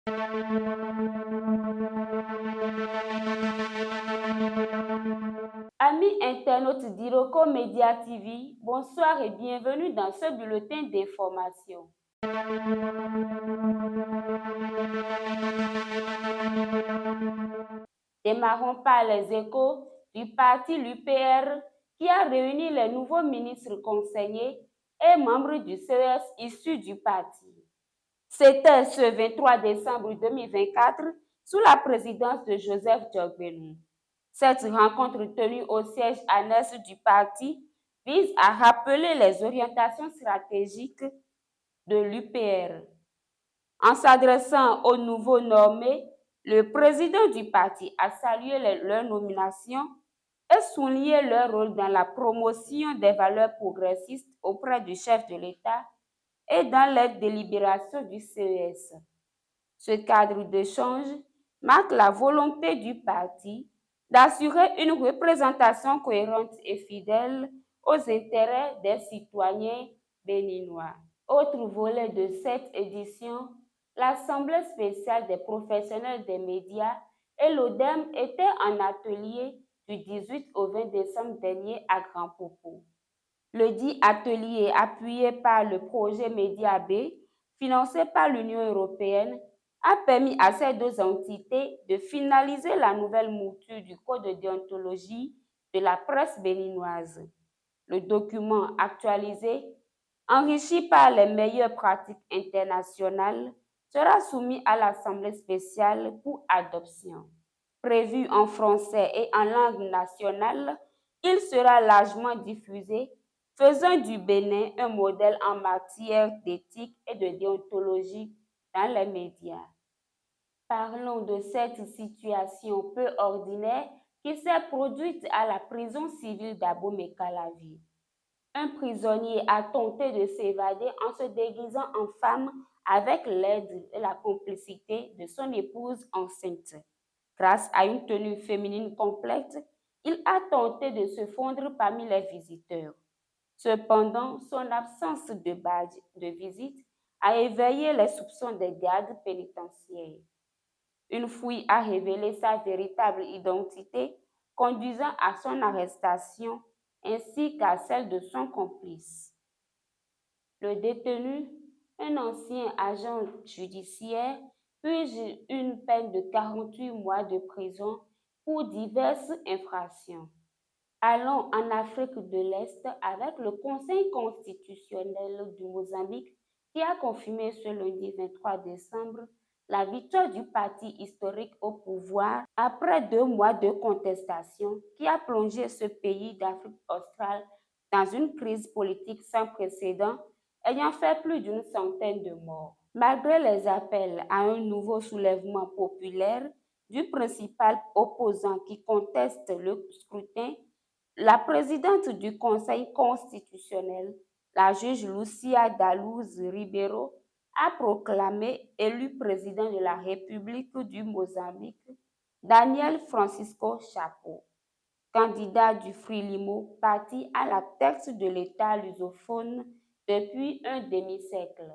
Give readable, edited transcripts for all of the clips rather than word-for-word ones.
Amis internautes d'Iroko Media TV, bonsoir et bienvenue dans ce bulletin d'information. Démarrons par les échos du parti l'UPR qui a réuni les nouveaux ministres conseillers et membres du CES issus du parti. C'était ce 23 décembre 2024 sous la présidence de Joseph Diogbenu. Cette rencontre tenue au siège annexe du parti vise à rappeler les orientations stratégiques de l'UPR. En s'adressant aux nouveaux nommés, le président du parti a salué leur nomination et souligné leur rôle dans la promotion des valeurs progressistes auprès du chef de l'État et dans les délibérations du CES. Ce cadre d'échange marque la volonté du parti d'assurer une représentation cohérente et fidèle aux intérêts des citoyens béninois. Autre volet de cette édition, l'Assemblée spéciale des professionnels des médias et l'ODEM étaient en atelier du 18 au 20 décembre dernier à Grand Popo. Le dit atelier, appuyé par le projet Média B, financé par l'Union européenne, a permis à ces deux entités de finaliser la nouvelle mouture du code de déontologie de la presse béninoise. Le document actualisé, enrichi par les meilleures pratiques internationales, sera soumis à l'Assemblée spéciale pour adoption. Prévu en français et en langue nationale, il sera largement diffusé, faisant du Bénin un modèle en matière d'éthique et de déontologie dans les médias. Parlons de cette situation peu ordinaire qui s'est produite à la prison civile d'Abomey-Calavi. Un prisonnier a tenté de s'évader en se déguisant en femme avec l'aide et la complicité de son épouse enceinte. Grâce à une tenue féminine complète, il a tenté de se fondre parmi les visiteurs. Cependant, son absence de badge de visite a éveillé les soupçons des gardes pénitentiaires. Une fouille a révélé sa véritable identité, conduisant à son arrestation ainsi qu'à celle de son complice. Le détenu, un ancien agent judiciaire, purge une peine de 48 mois de prison pour diverses infractions. Allons en Afrique de l'Est avec le Conseil constitutionnel du Mozambique qui a confirmé ce lundi 23 décembre la victoire du parti historique au pouvoir après 2 mois de contestation qui a plongé ce pays d'Afrique australe dans une crise politique sans précédent ayant fait plus d'une centaine de morts. Malgré les appels à un nouveau soulèvement populaire du principal opposant qui conteste le scrutin, la présidente du Conseil constitutionnel, la juge Lucia da Luz Ribeiro, a proclamé élu président de la République du Mozambique Daniel Francisco Chapo, candidat du Frelimo, parti à la tête de l'État lusophone depuis un demi-siècle.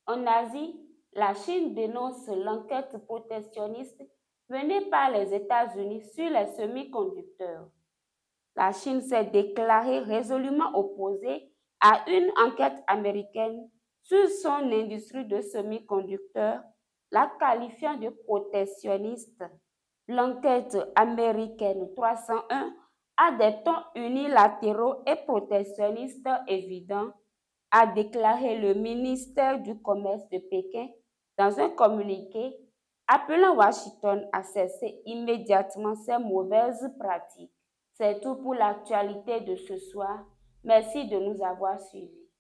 En Asie, la Chine dénonce l'enquête protectionniste menée par les États-Unis sur les semi-conducteurs. La Chine s'est déclarée résolument opposée à une enquête américaine sur son industrie de semi-conducteurs, la qualifiant de protectionniste. L'enquête américaine 301 a des tons unilatéraux et protectionnistes évidents, a déclaré le ministère du Commerce de Pékin dans un communiqué appelant Washington à cesser immédiatement ces mauvaises pratiques. C'est tout pour l'actualité de ce soir. Merci de nous avoir suivis.